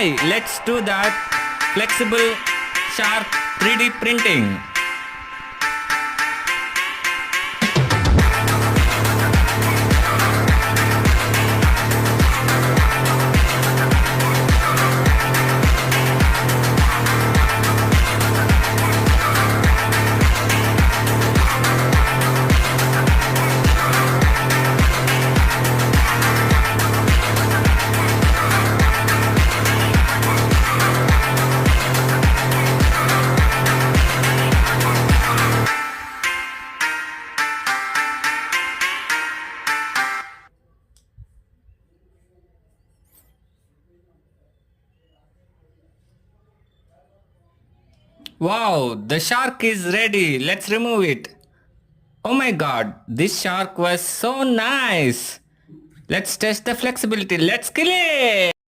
Hi, let's do that flexible shark 3D printing. Wow, the shark is ready. Let's remove it. Oh my god, this shark was so nice. Let's test the flexibility. Let's kill it.